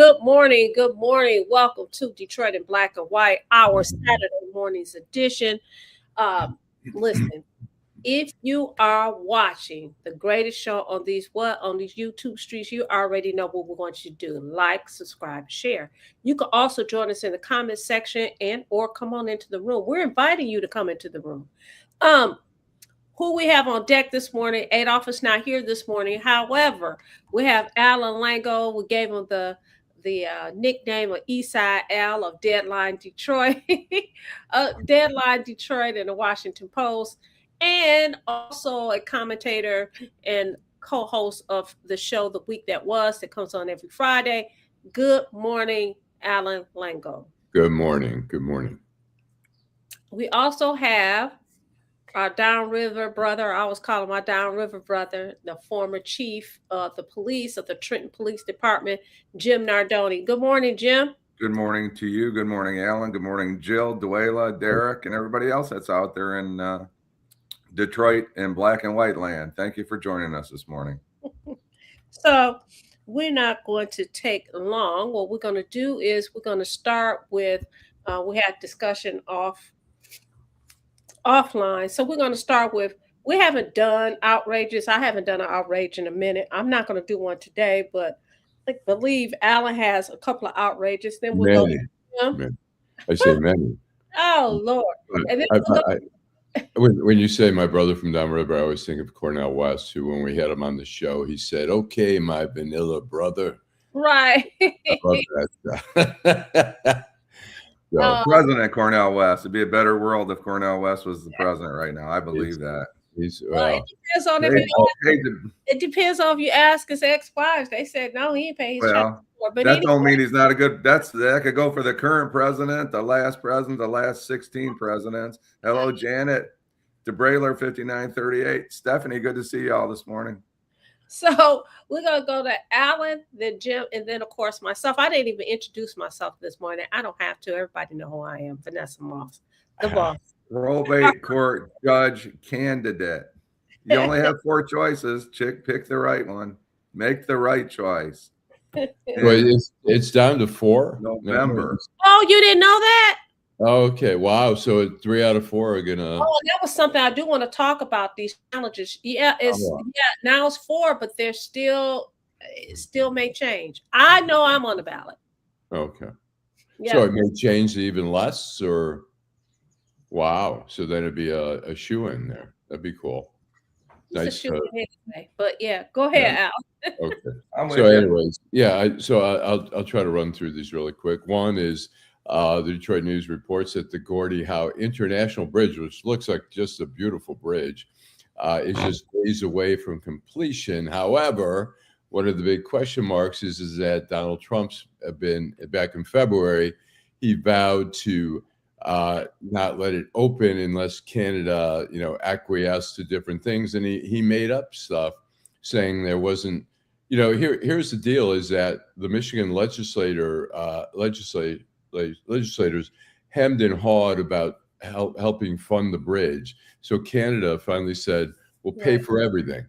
Good morning. Good morning. Welcome to Detroit in Black and White, our Saturday morning's edition. Um, Listen, if you are watching the greatest show on these YouTube streets, you already know what we're going to do. Like, subscribe, share. You can also join us in the comment section and or come on into the room. We're inviting you to come into the room. Um, who we have on deck this morning? Adolph is not here this morning. However, we have Allan Lengel. We gave him the nickname of Eastside Al of Deadline Detroit, Deadline Detroit, and the Washington Post, and also a commentator and co-host of the show The Week That Was that comes on every Friday. Good morning, Allan Lengel. Good morning. Good morning. We also have our downriver brother. I always call him my downriver brother, the former chief of the police of the Trenton Police Department, Jim Nardone. Good morning, Jim. Good morning to you. Good morning, Allan. Good morning, Jill, Duela, Derek, and everybody else that's out there in Detroit and Black and White land. Thank you for joining us this morning. So we're not going to take long. What we're going to do is we're going to start with, we had discussion offline. So we're going to start with, we haven't done outrages. I haven't done an outrage in a minute. I'm not going to do one today, but I believe Allan has a couple of outrages. Then we'll Many. go. Many. I say many. Oh, Lord. And then when you say my brother from downriver, I always think of Cornell West, who, when we had him on the show, he said, "Okay, my vanilla brother." Right. I love that. President Cornell West. It'd be a better world if Cornell West was the president right now. I believe that. He's It depends on it depends on if you ask his ex-wives. They said no, he ain't paying his child support. But that don't mean he's not a good. That could go for the current president, the last president, the last 16 presidents. Hello, Janet DeBrayler, 5938. Stephanie, good to see y'all this morning. So we're gonna go to Allan, then Jim, and then of course myself. I didn't even introduce myself this morning. I don't have to. Everybody know who I am. Vanessa Moss, the boss. Probate court judge candidate. You only have 4 choices. Pick the right one. Make the right choice. Well, it's down to 4. November. Oh, you didn't know that? Okay, wow. So 3 out of 4 are gonna. Oh, that was something I do want to talk about. These challenges. Yeah, now it's 4, but it still may change. I know I'm on the ballot. Okay. Yeah. So it may change to even less, or wow. So then it'd be a shoe-in there. That'd be cool. It's nice. Anyway. But yeah, go ahead, Al. Okay. So anyways, I'll try to run through these really quick. One is the Detroit News reports that the Gordie Howe International Bridge, which looks like just a beautiful bridge, is just days away from completion. However, one of the big question marks is that Donald Trump's been, back in February, he vowed to not let it open unless Canada, acquiesced to different things. And he made up stuff saying there wasn't, here's the deal, is that the Michigan legislators hemmed and hawed about helping fund the bridge. So Canada finally said, we'll pay for everything.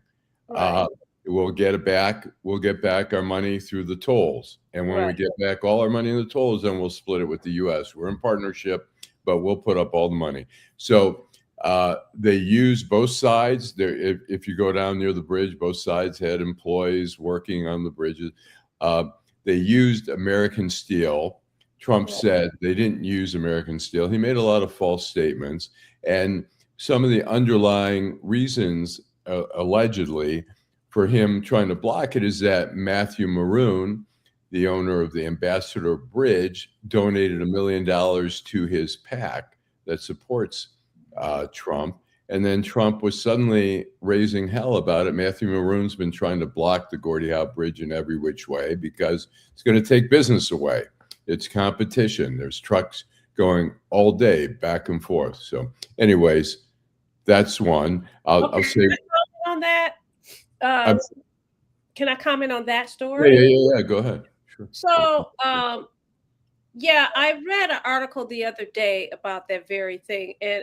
Right. We'll get it back. We'll get back our money through the tolls. And when we get back all our money in the tolls, then we'll split it with the U.S. We're in partnership, but we'll put up all the money. So they use both sides. If you go down near the bridge, both sides had employees working on the bridges. They used American steel. Trump said they didn't use American steel. He made a lot of false statements. And some of the underlying reasons, allegedly, for him trying to block it is that Matthew Maroon, the owner of the Ambassador Bridge, donated $1 million to his PAC that supports Trump. And then Trump was suddenly raising hell about it. Matthew Maroon's been trying to block the Gordie Howe Bridge in every which way because it's going to take business away. It's competition. There's trucks going all day back and forth. So anyways, that's one. I'll say on that. Can I comment on that story? Yeah. Go ahead. Sure. So, I read an article the other day about that very thing. And,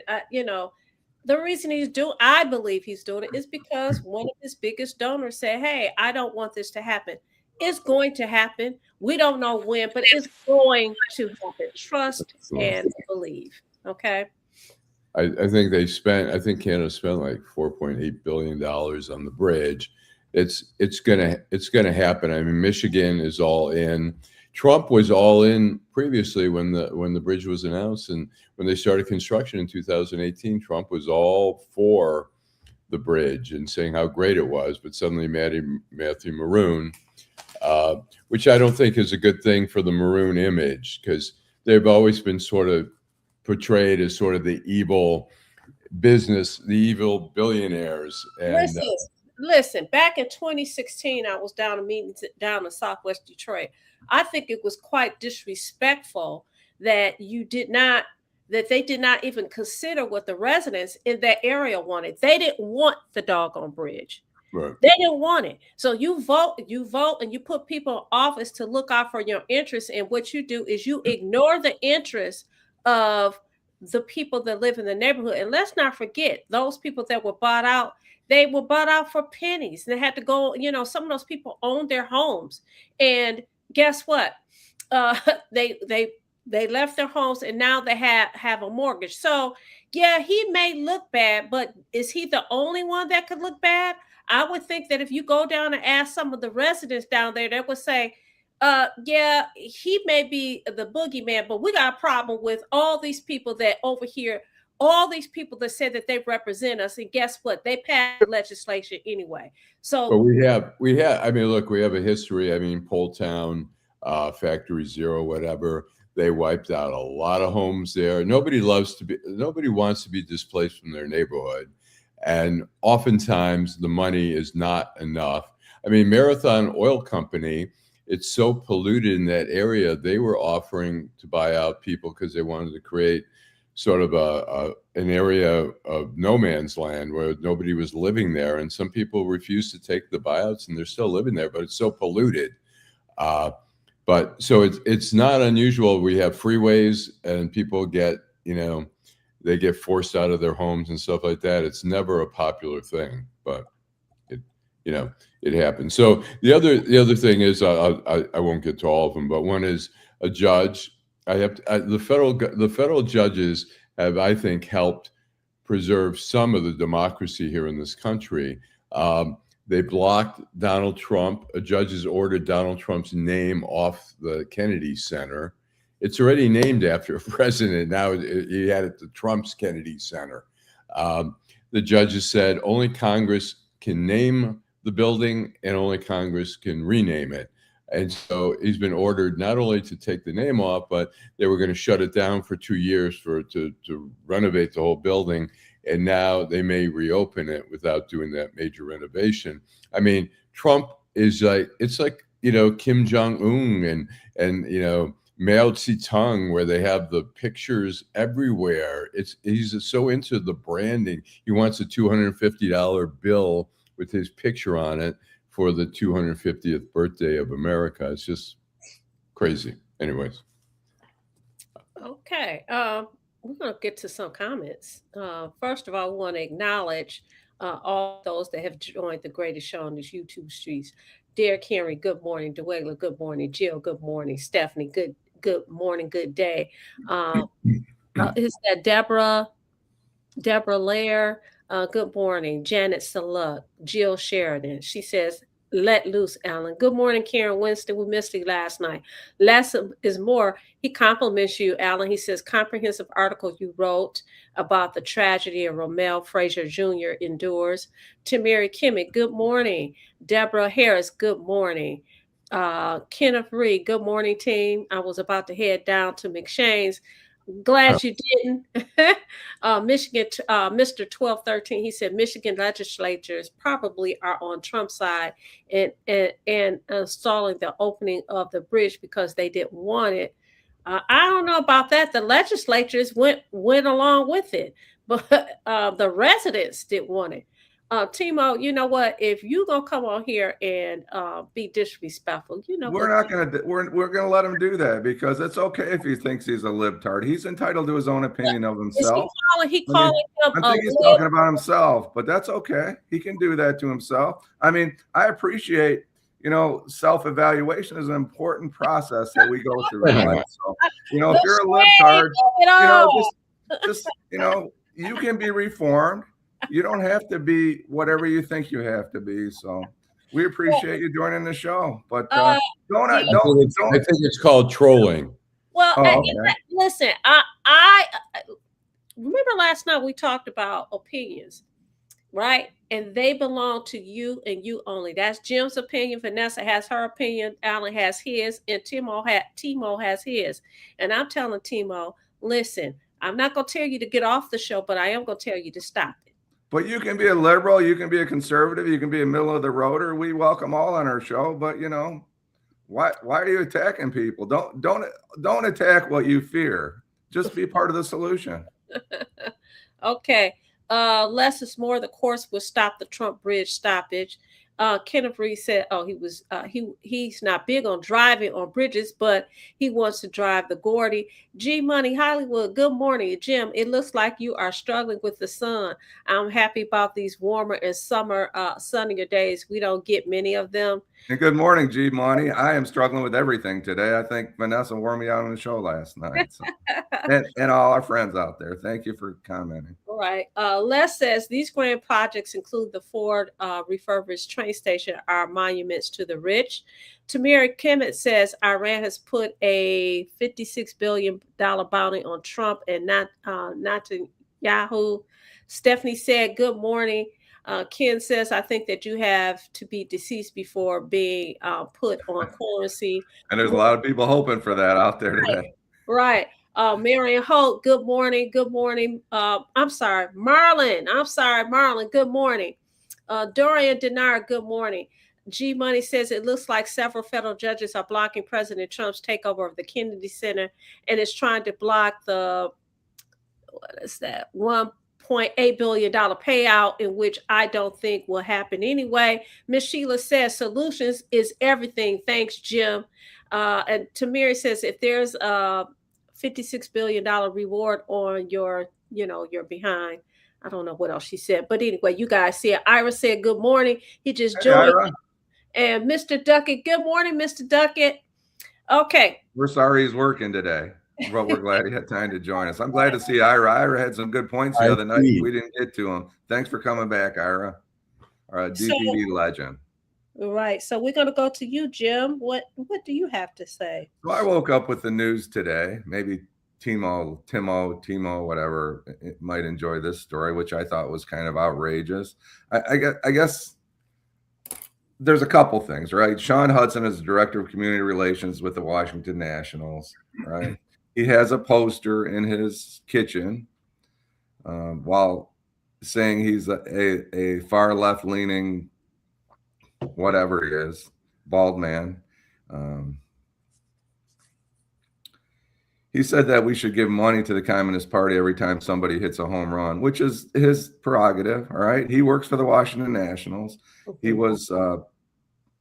the reason I believe he's doing it is because one of his biggest donors said, hey, I don't want this to happen. It's going to happen. We don't know when, but it's going to happen. Trust and believe. Okay. I think I think Canada spent like $4.8 billion on the bridge. It's gonna happen. I mean, Michigan is all in. Trump was all in previously when the bridge was announced, and when they started construction in 2018, Trump was all for the bridge and saying how great it was. But suddenly Matthew Maroon, which I don't think is a good thing for the Maroon image, because they've always been sort of portrayed as sort of the evil billionaires. And listen, back in 2016, I was down a meeting down in Southwest Detroit. I think it was quite disrespectful that they did not even consider what the residents in that area wanted. They didn't want the doggone bridge. Right. They didn't want it. So you vote, and you put people in office to look out for your interests. And what you do is you ignore the interests of the people that live in the neighborhood. And let's not forget, those people that were bought out, they were bought out for pennies. They had to go, some of those people owned their homes. And guess what? They left their homes, and now they have a mortgage. So yeah, he may look bad, but is he the only one that could look bad? I would think that if you go down and ask some of the residents down there, they would say, yeah, he may be the boogeyman, but we got a problem with all these people that over here, all these people that said that they represent us. And guess what? They passed the legislation anyway. So but we have, I mean, look, we have a history. I mean, Poletown, Factory Zero, whatever. They wiped out a lot of homes there. Nobody wants to be displaced from their neighborhood. And oftentimes the money is not enough. I mean, Marathon Oil Company, it's so polluted in that area. They were offering to buy out people because they wanted to create sort of an area of no man's land where nobody was living there. And some people refused to take the buyouts, and they're still living there, but it's so polluted. But so it's not unusual. We have freeways and people get, they get forced out of their homes and stuff like that. It's never a popular thing, but it happens. So the other thing is, I won't get to all of them, but one is a judge. The federal judges have, I think, helped preserve some of the democracy here in this country. They blocked Donald Trump. A judge has ordered Donald Trump's name off the Kennedy Center. It's already named after a president. Now he had it the Trump's Kennedy Center. The judges said only Congress can name the building and only Congress can rename it. And so he's been ordered not only to take the name off, but they were going to shut it down for 2 years to renovate the whole building. And now they may reopen it without doing that major renovation. I mean, Trump is it's like, Kim Jong-un and Mao Zedong, where they have the pictures everywhere. He's so into the branding. He wants a $250 bill with his picture on it for the 250th birthday of America. It's just crazy. Anyways. Okay. We're going to get to some comments. First of all, I want to acknowledge all those that have joined the greatest show on these YouTube streets. Derek Henry, good morning. Dwayla, good morning. Jill, good morning. Stephanie, good morning, good day. Is that Deborah Lair? Good morning. Janet Saluk, Jill Sheridan. She says, let loose, Allan. Good morning, Karen Winston. We missed you last night. Less is more. He compliments you, Allan. He says, comprehensive article you wrote about the tragedy of Romel Frazier Jr. endures. Tamiri Kimmick, good morning. Deborah Harris, good morning. Kenneth Reed, good morning, team. I was about to head down to McShane's. Glad you didn't. Michigan, Mr. 1213, he said Michigan legislatures probably are on Trump's side and installing the opening of the bridge because they didn't want it. I don't know about that. The legislatures went along with it, but the residents didn't want it. Timo, you know what? If you gonna come on here and be disrespectful, we're not gonna let him do that, because it's okay if he thinks he's a libtard. He's entitled to his own opinion of himself. I think he's talking about himself, but that's okay. He can do that to himself. I mean, I appreciate self-evaluation is an important process that we go through in life. So, if you're a libtard, just you can be reformed. You don't have to be whatever you think you have to be. So we appreciate you joining the show, but I think it's called trolling. Well, listen, I remember last night we talked about opinions, right? And they belong to you and you only. That's Jim's opinion. Vanessa has her opinion. Allan has his, and Timo has his. And I'm telling Timo, listen, I'm not going to tell you to get off the show, but I am going to tell you to stop it. But you can be a liberal, you can be a conservative, you can be a middle of the roader. We welcome all on our show, but why are you attacking people? Don't attack what you fear. Just be part of the solution. Okay. Less is more. The course will stop the Trump bridge stoppage. Kenneth Reed said, he's not big on driving on bridges, but he wants to drive the Gordy. G Money Hollywood, good morning, Jim. It looks like you are struggling with the sun. I'm happy about these warmer and sunnier days. We don't get many of them. And good morning, G Money. I am struggling with everything today. I think Vanessa wore me out on the show last night. So. and all our friends out there, thank you for commenting. All right. Les says these grand projects include the Ford refurbished train station are monuments to the rich. Tamira Kemet says Iran has put a $56 billion bounty on Trump and not to Yahoo. Stephanie said, good morning. Ken says, I think that you have to be deceased before being put on currency. And there's a lot of people hoping for that out there today. Right. Marion Holt, good morning. Good morning. I'm sorry, Marlon. Good morning. Dorian Denard, good morning. G Money says it looks like several federal judges are blocking President Trump's takeover of the Kennedy Center and is trying to block the, $1.8 billion payout, in which I don't think will happen anyway. Miss Sheila says solutions is everything. Thanks, Jim. And Tamiri says if there's a $56 billion reward on your behind. I don't know what else she said, but anyway, you guys see it. Ira said good morning. He just joined. Ira. And Mr. Duckett, good morning, Mr. Duckett. Okay. We're sorry he's working today, but we're glad he had time to join us. I'm glad to see Ira. Ira had some good points the other night. We didn't get to him. Thanks for coming back, Ira. Our DPD legend. Right. So we're going to go to you, Jim. What do you have to say? Well, I woke up with the news today. Maybe Timo, whatever, it might enjoy this story, which I thought was kind of outrageous. I guess there's a couple things, right? Sean Hudson is the director of community relations with the Washington Nationals, right? He has a poster in his kitchen while saying he's a far left leaning, whatever he is, bald man. He said that we should give money to the Communist Party every time somebody hits a home run, which is his prerogative. All right. He works for the Washington Nationals. He was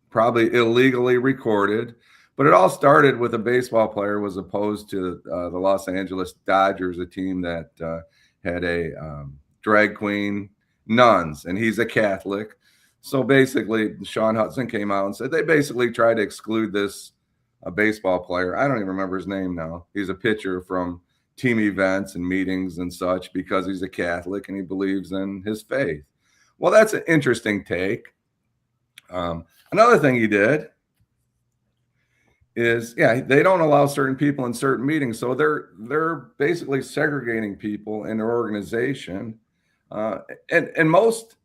probably illegally recorded, but it all started with a baseball player was opposed to the Los Angeles Dodgers, a team that had a drag queen nuns, and he's a Catholic. So basically, Sean Hudson came out and said they basically tried to exclude this a baseball player. I don't even remember his name now. He's a pitcher from team events and meetings and such because he's a Catholic and he believes in his faith. Well, that's an interesting take. Another thing he did is, they don't allow certain people in certain meetings. So they're basically segregating people in their organization. And most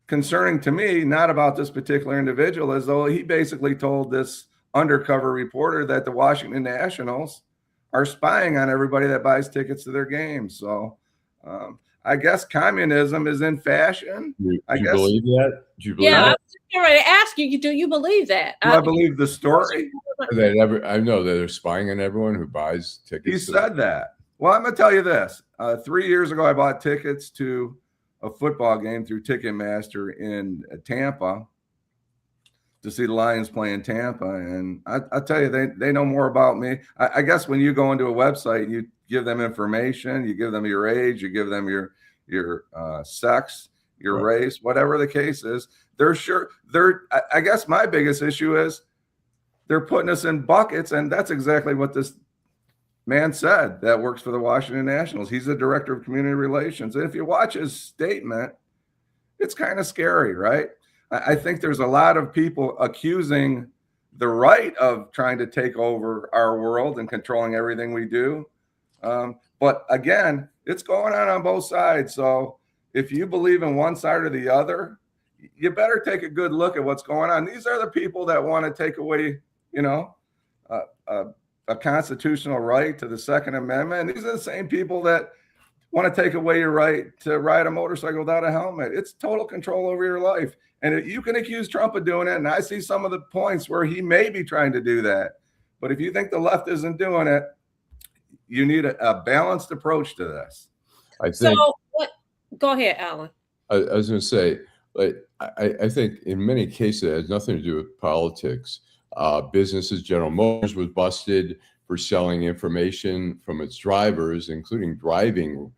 concerning to me, not about this particular individual, as though he basically told this undercover reporter that the Washington Nationals are spying on everybody that buys tickets to their games. So I guess communism is in fashion. Do you believe that? Do you believe that? that? I'm ready to ask you, do you believe that? Do I believe the story? I know that they're spying on everyone who buys tickets. He said that. Well, I'm going to tell you this. 3 years ago, I bought tickets to a football game through Ticketmaster in Tampa to see the Lions play in Tampa. And I tell you, they know more about me. I guess when you go into a website, you give them information, you give them your age, you give them your sex, your race, whatever the case is. I guess my biggest issue is they're putting us in buckets, and that's exactly what this man said that works for the Washington Nationals. He's the director of community relations. And if you watch his statement, it's kind of scary, right? I think there's a lot of people accusing the right of trying to take over our world and controlling everything we do. But again, it's going on both sides. So if you believe in one side or the other, you better take a good look at what's going on. These are the people that want to take away, a constitutional right to the Second Amendment. And these are the same people that want to take away your right to ride a motorcycle without a helmet. It's total control over your life. And you can accuse Trump of doing it. And I see some of the points where he may be trying to do that. But if you think the left isn't doing it, you need a balanced approach to this. Go ahead, Allan. I was going to say, I think in many cases it has nothing to do with politics. Businesses, General Motors was busted for selling information from its drivers, including driving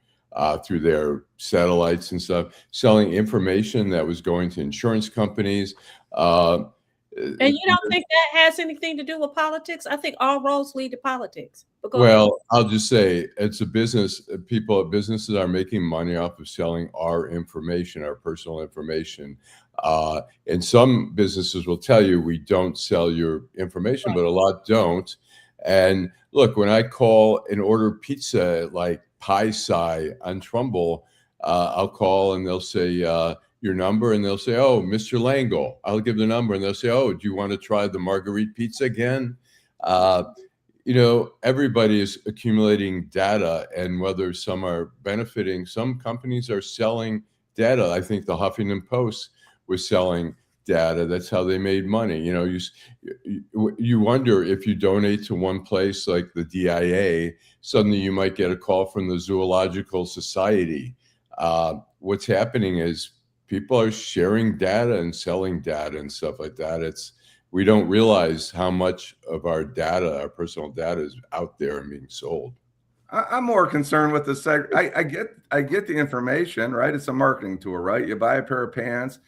through their satellites and stuff, selling information that was going to insurance companies. And you don't think that has anything to do with politics? I think all roads lead to politics. Well, I'll just say it's a business. Businesses are making money off of selling our information, our personal information. And some businesses will tell you we don't sell your information, but a lot don't. And look, when I call and order pizza at like Pie Sci on Trumbull, I'll call and they'll say your number, and they'll say, "Oh, Mr. Lengel." I'll give the number, and they'll say, "Oh, do you want to try the Marguerite pizza again?" Everybody is accumulating data, and whether some are benefiting, some companies are selling data. I think the Huffington Post was selling data. That's how they made money. You wonder if you donate to one place like the DIA, suddenly you might get a call from the Zoological Society. What's happening is people are sharing data and selling data and stuff like that. We don't realize how much of our data, our personal data, is out there and being sold. I'm more concerned with the I get the information, right? It's a marketing tool, right? You buy a pair of pants,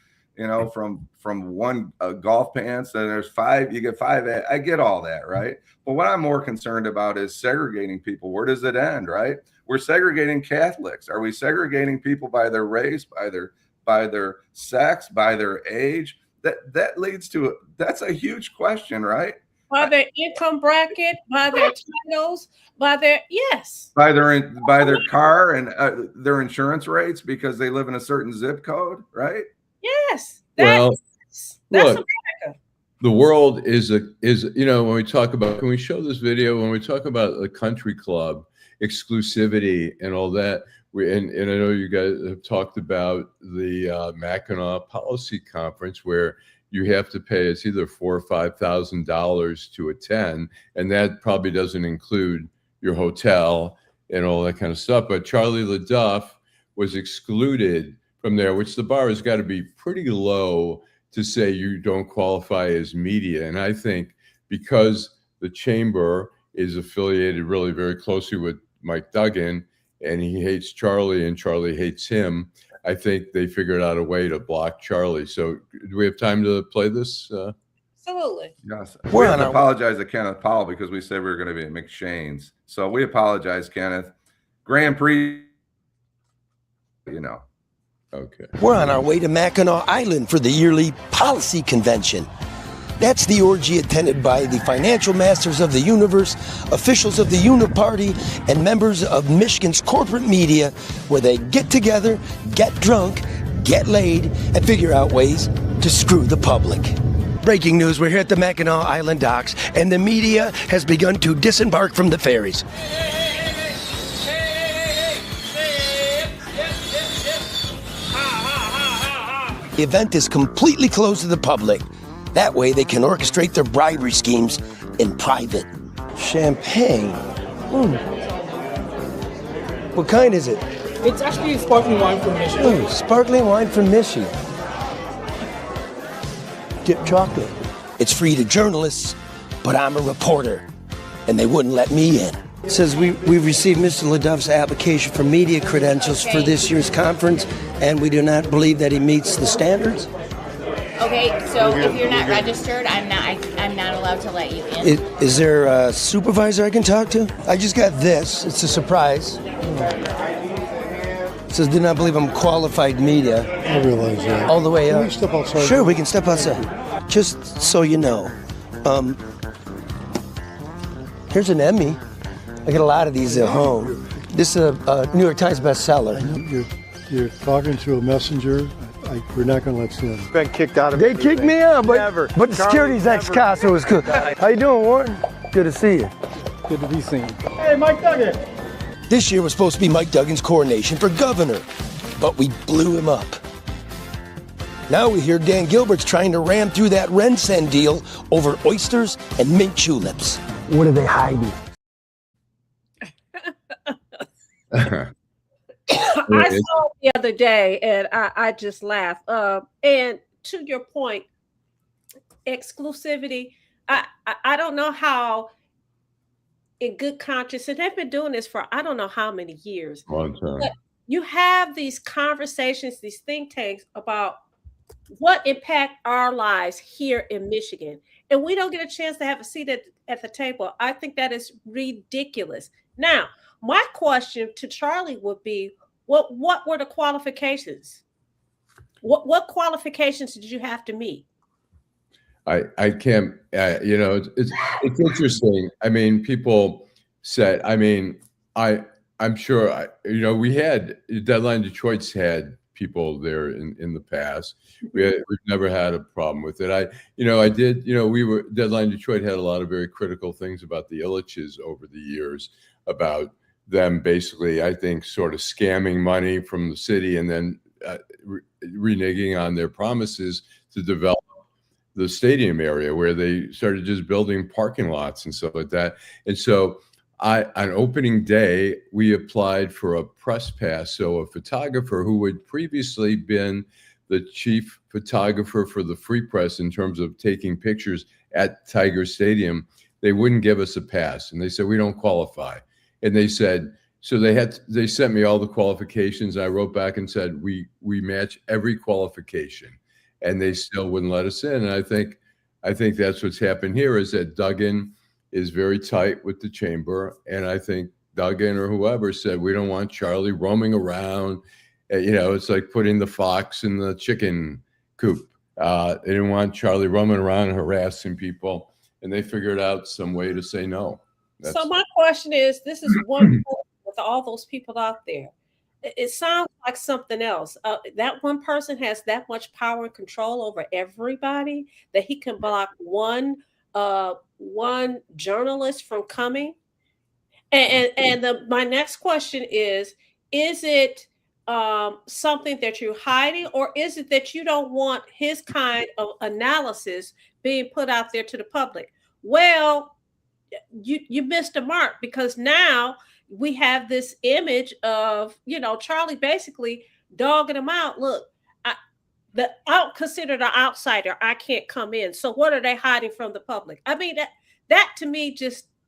from one golf pants, and there's 5, you get 5. I get all that, right? But what I'm more concerned about is segregating people. Where does it end, right? We're segregating Catholics. Are we segregating people by their race, by their sex, by their age? That leads to that's a huge question, right? By their income bracket, by their titles, by their their car and their insurance rates because they live in a certain zip code, right? Yes. That's America. The world is when we talk about, can we show this video? When we talk about a country club, exclusivity and all that, and I know you guys have talked about the Mackinac Policy Conference where you have to pay, it's either $4,000 or $5,000 to attend, and that probably doesn't include your hotel and all that kind of stuff. But Charlie LaDuff was excluded from there, which the bar has got to be pretty low to say you don't qualify as media. And I think because the chamber is affiliated really very closely with Mike Duggan, and he hates Charlie and Charlie hates him, I think they figured out a way to block Charlie. So do we have time to play this? Absolutely. Yes. We have to apologize to Kenneth Powell because we said we were going to be at McShane's. So we apologize, Kenneth. Grand Prix, Okay. We're on our way to Mackinac Island for the yearly policy convention. That's the orgy attended by the financial masters of the universe, officials of the Uniparty, and members of Michigan's corporate media, where they get together, get drunk, get laid, and figure out ways to screw the public. Breaking news, we're here at the Mackinac Island docks, and the media has begun to disembark from the ferries. The event is completely closed to the public. That way they can orchestrate their bribery schemes in private. Champagne. What kind is it? It's actually sparkling wine from Michigan. Sparkling wine from Michigan. Dipped chocolate. It's free to journalists, but I'm a reporter, and they wouldn't let me in. It says we've received Mr. LaDuff's application for media credentials for this year's conference, and we do not believe that he meets the standards. Okay, so if you're not registered, I'm not allowed to let you in. Is there a supervisor I can talk to? I just got this. It's a surprise. It says, do not believe I'm qualified media. I realize that. All the way up. Can we step outside? Sure, we can step outside. Just so you know. Here's an Emmy. I get a lot of these at home. This is a New York Times bestseller. You're talking to a messenger. We're not going to let you in. Been kicked out of They kicked me out, but Never. the security's ex-casa was good. How you doing, Warren? Good to see you. Good to be seen. Hey, Mike Duggan. This year was supposed to be Mike Duggan's coronation for governor, but we blew him up. Now we hear Dan Gilbert's trying to ram through that Rensen deal over oysters and mint juleps. What are they hiding? I saw it the other day and I just laughed. And to your point, exclusivity, I don't know how in good conscience, and they've been doing this for I don't know how many years. Long time. But you have these conversations, these think tanks about what impact our lives here in Michigan. And we don't get a chance to have a seat at the table. I think that is ridiculous. Now, my question to Charlie would be, what were the qualifications? What qualifications did you have to meet? I can't, it's interesting. I mean, people said, I'm sure, we had Deadline Detroit's had people there in the past. We've never had a problem with it. Deadline Detroit had a lot of very critical things about the Illiches over the years, about them basically, I think, sort of scamming money from the city and then reneging on their promises to develop the stadium area, where they started just building parking lots and stuff like that. And so on opening day, we applied for a press pass. So a photographer who had previously been the chief photographer for the Free Press in terms of taking pictures at Tiger Stadium, they wouldn't give us a pass. And they said, we don't qualify. And they said, so they sent me all the qualifications. I wrote back and said, we match every qualification. And they still wouldn't let us in. And I think that's what's happened here, is that Duggan is very tight with the chamber. And I think Duggan or whoever said, we don't want Charlie roaming around. It's like putting the fox in the chicken coop. They didn't want Charlie roaming around and harassing people. And they figured out some way to say no. So my question is, this is one person with all those people out there. It sounds like something else. That one person has that much power and control over everybody that he can block one journalist from coming. And my next question is it something that you're hiding, or is it that you don't want his kind of analysis being put out there to the public? Well, you missed a mark, because now we have this image of, Charlie basically dogging him out. Look, I'm considered an outsider. I can't come in. So what are they hiding from the public? I mean, that to me,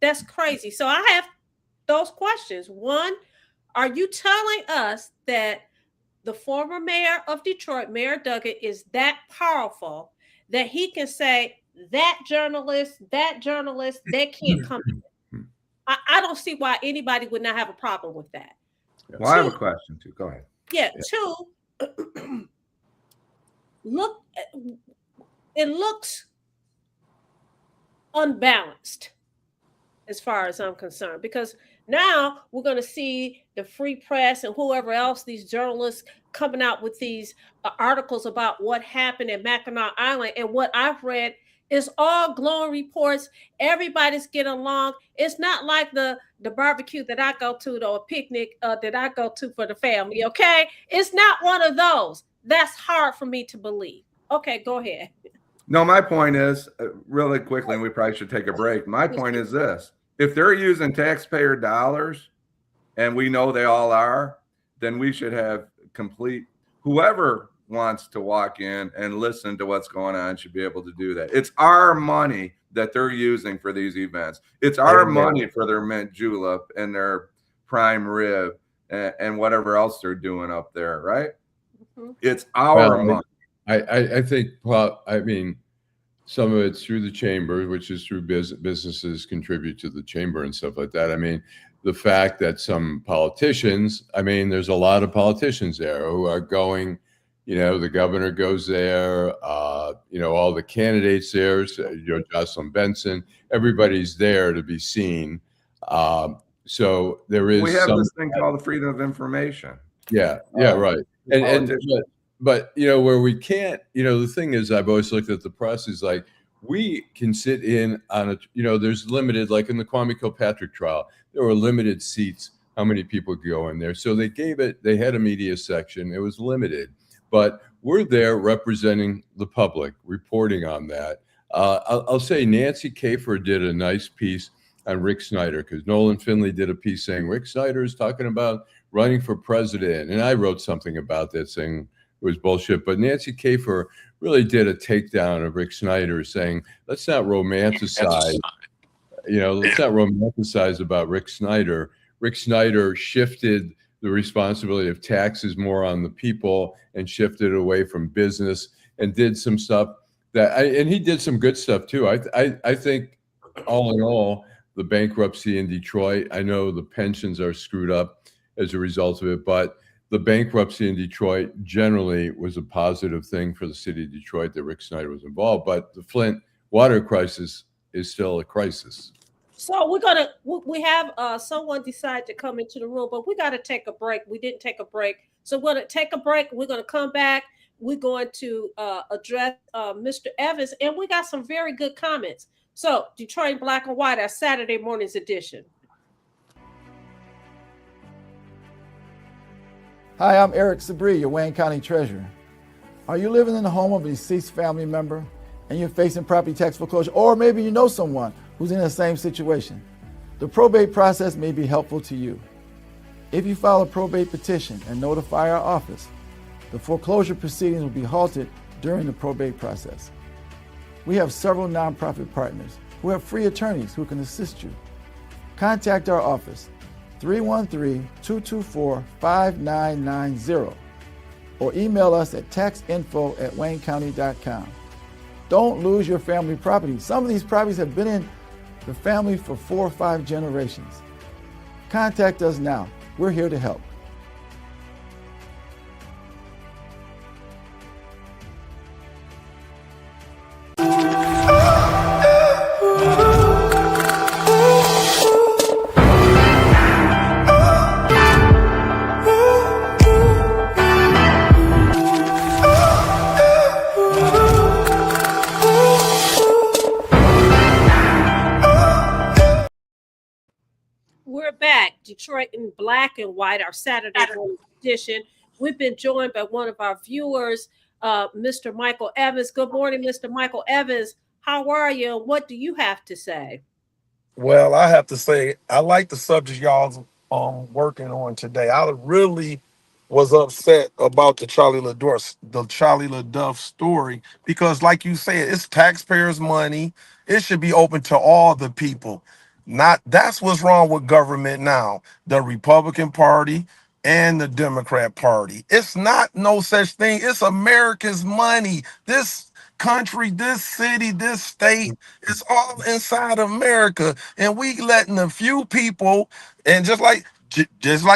that's crazy. So I have those questions. One, are you telling us that the former mayor of Detroit, Mayor Duggan, is that powerful that he can say that journalist, they can't come in? I don't see why anybody would not have a problem with that. Well, I have a question too. Go ahead. Yeah. Two, it looks unbalanced as far as I'm concerned, because now we're going to see the Free Press and whoever else, these journalists, coming out with these articles about what happened at Mackinac Island. And what I've read is all glowing reports. Everybody's getting along. It's not like the barbecue that I go to, or a picnic that I go to for the family, okay? It's not one of those. That's hard for me to believe. Okay, go ahead. No, my point is, really quickly, and we probably should take a break. My point is this. If they're using taxpayer dollars, and we know they all are, then we should have complete, whoever wants to walk in and listen to what's going on should be able to do that. It's our money that they're using for these events. It's our money for their mint julep and their prime rib and whatever else they're doing up there, right? It's our money. I think, well, I mean, some of it's through the chamber, which is through businesses contribute to the chamber and stuff like that. I mean, the fact that some politicians, I mean, there's a lot of politicians there who are going, you know, the governor goes there, you know, all the candidates there, you know, Jocelyn Benson, everybody's there to be seen. So there is. We have this thing called the freedom of information. Yeah, right. But you know, where we can't, you know, the thing is, I've always looked at the press is like, we can sit in on a, you know, there's limited, like in the Kwame Kilpatrick trial, there were limited seats, how many people could go in there. So they had a media section, it was limited, but we're there representing the public, reporting on that. I'll say Nancy Kafer did a nice piece on Rick Snyder, because Nolan Finley did a piece saying Rick Snyder is talking about running for president. And I wrote something about that saying, it was bullshit, but Nancy Kafer really did a takedown of Rick Snyder, saying, let's not romanticize, you know, let's not romanticize about Rick Snyder. Rick Snyder shifted the responsibility of taxes more on the people and shifted away from business and did some stuff and he did some good stuff too. I think all in all, the bankruptcy in Detroit, I know the pensions are screwed up as a result of it, but the bankruptcy in Detroit generally was a positive thing for the city of Detroit that Rick Snyder was involved, but the Flint water crisis is still a crisis. So we have someone decide to come into the room, but we got to take a break. We didn't take a break. So we're going to take a break. We're going to come back. We're going to address Mr. Evans, and we got some very good comments. So Detroit Black and White, our Saturday morning's edition. Hi, I'm Eric Sabri, your Wayne County Treasurer. Are you living in the home of a deceased family member and you're facing property tax foreclosure, or maybe you know someone who's in the same situation? The probate process may be helpful to you. If you file a probate petition and notify our office, the foreclosure proceedings will be halted during the probate process. We have several nonprofit partners who have free attorneys who can assist you. Contact our office, 313-224-5990, or email us at taxinfo@waynecounty.com. Don't lose your family property. Some of these properties have been in the family for 4 or 5 generations. Contact us now. We're here to help. Detroit in Black and White, our Saturday morning edition. We've been joined by one of our viewers, Mr. Michael Evans. Good morning, Mr. Michael Evans. How are you? What do you have to say? Well, I have to say, I like the subject y'all working on today. I really was upset about the Charlie LaDuff story because, like you said, it's taxpayers' money. It should be open to all the people. That's what's wrong with government now. The Republican Party and the Democrat Party. It's not no such thing. It's America's money. This country, this city, this state, it's all inside America. And we letting a few people, and just like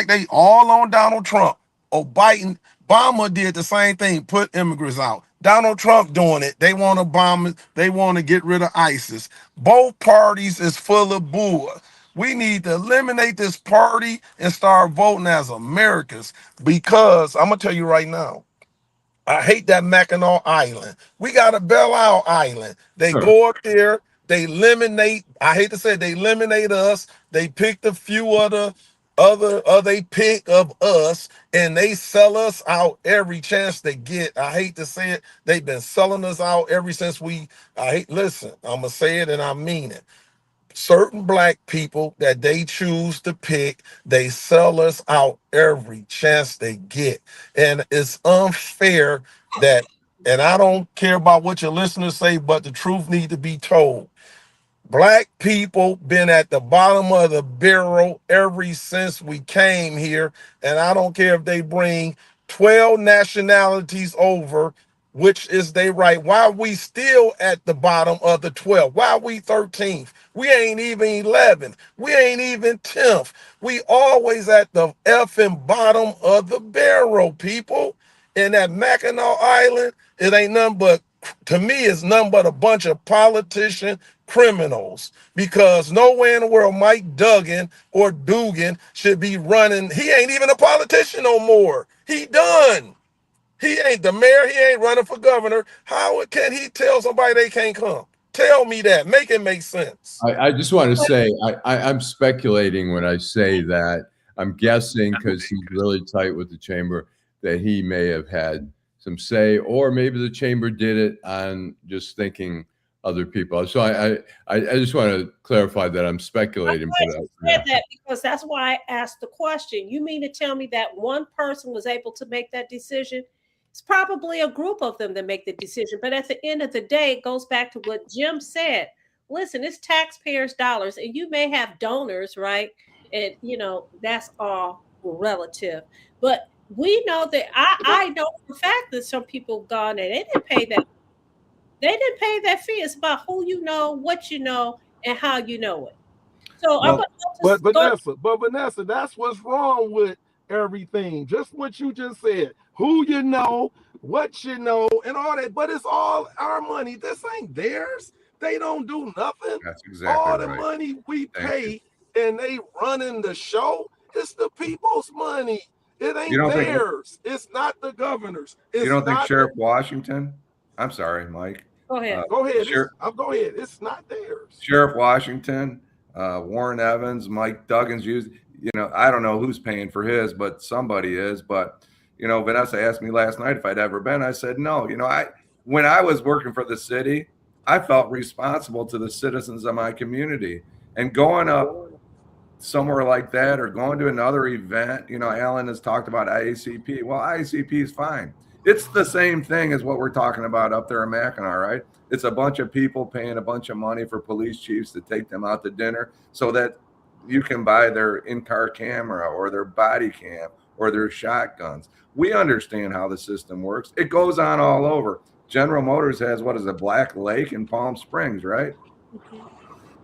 they all on Donald Trump or Biden, Obama did the same thing, put immigrants out. Donald Trump doing it. They want to bomb it. They want to get rid of ISIS. Both parties is full of bull. We need to eliminate this party and start voting as Americans, because I'm going to tell you right now, I hate that Mackinac Island. We got a Belle Isle Island. They go up there, they eliminate, I hate to say it, they eliminate us. They picked a few they pick of us, and they sell us out every chance they get. I hate to say it. They've been selling us out ever since listen, I'm going to say it and I mean it. certain black people that they choose to pick. They sell us out every chance they get. And it's unfair that, and I don't care about what your listeners say, but the truth need to be told. Black people been at the bottom of the barrel ever since we came here, and I don't care if they bring 12 nationalities over, which is they right. Why we still at the bottom of the 12? Why we 13th? We ain't even 11th. We ain't even 10th. We always at the effing bottom of the barrel, people. And that Mackinac Island, it ain't nothing but, to me, it's nothing but a bunch of politicians, criminals, because nowhere in the world Mike Duggan or Dugan should be running. He ain't even a politician no more. He done. He ain't the mayor. He ain't running for governor. How can he tell somebody they can't come? Tell me that. Make it make sense. I just want to say I'm speculating when I say that. I'm guessing because he's really tight with the chamber that he may have had some say, or maybe the chamber did it on just thinking other people. So I just want to clarify that I'm speculating. That because that's why I asked the question. You mean to tell me that one person was able to make that decision? It's probably a group of them that make the decision. But at the end of the day, it goes back to what Jim said. Listen, it's taxpayers' dollars, and you may have donors, right? And that's all relative. But we know that I know for a fact that some people have gone and they didn't pay that. They didn't pay that fee. It's about who you know, what you know, and how you know it. So but Vanessa, that's what's wrong with everything. Just what you just said. Who you know, what you know, and all that. But it's all our money. This ain't theirs. They don't do nothing. That's exactly all the right. money we pay and they running the show. It's the people's money. It ain't theirs. It's not the governor's. You don't think Sheriff Washington? I'm sorry, Mike. Go ahead. Go ahead. Go ahead. It's not theirs. Sheriff Washington, Warren Evans, Mike Duggan's used. I don't know who's paying for his, but somebody is. But Vanessa asked me last night if I'd ever been. I said no. When I was working for the city, I felt responsible to the citizens of my community, and going up somewhere like that or going to another event. Allan has talked about IACP. Well, IACP is fine. It's the same thing as what we're talking about up there in Mackinac, right? It's a bunch of people paying a bunch of money for police chiefs to take them out to dinner so that you can buy their in-car camera or their body cam or their shotguns. We understand how the system works. It goes on all over. General Motors has, Black Lake in Palm Springs, right? Mm-hmm.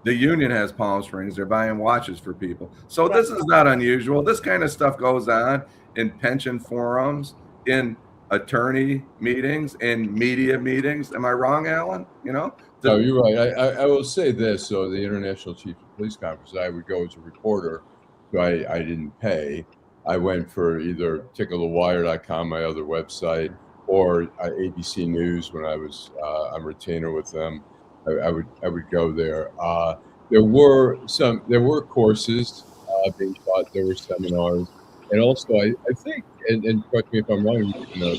The union has Palm Springs. They're buying watches for people. So this is not unusual. This kind of stuff goes on in pension forums, in attorney meetings, and media meetings. Am I wrong, Allan? No, you're right. I will say this. So the International Chief of Police Conference, I would go as a reporter. So I didn't pay. I went for either ticklethewire.com, my other website, or ABC News when I was on retainer with them. I would go there. There were courses being taught. There were seminars, and also I think, and correct me if I'm wrong,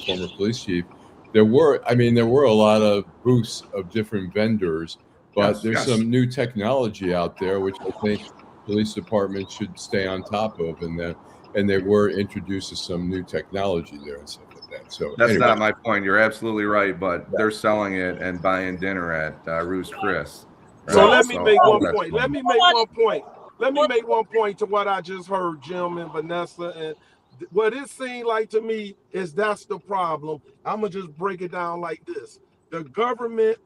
former police chief, there were a lot of booths of different vendors, but there's some new technology out there which I think police departments should stay on top of, and they were introduced to some new technology there and stuff like that. So that's not my point. You're absolutely right, but they're selling it and buying dinner at Ruth's Chris. Right? So let me make one point. Let me make one point to what I just heard, Jim and Vanessa. And what it seemed like to me is that's the problem. I'm going to just break it down like this. The government,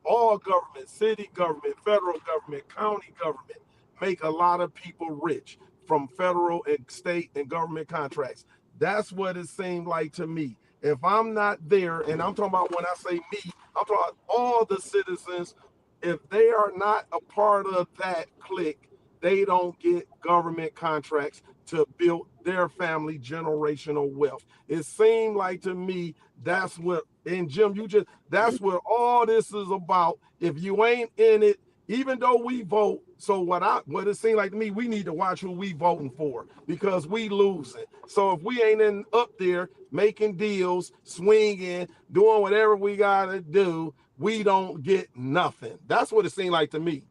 all government, city government, federal government, county government, make a lot of people rich from federal and state and government contracts. That's what it seemed like to me. If I'm not there, and I'm talking about when I say me, I'm talking about all the citizens, if they are not a part of that clique, they don't get government contracts to build their family generational wealth. It seemed like to me that's what, and Jim, that's what all this is about. If you ain't in it, even though we vote, so what it seemed like to me, we need to watch who we voting for because we losing. So if we ain't up there making deals, swinging, doing whatever we gotta do, we don't get nothing. That's what it seemed like to me.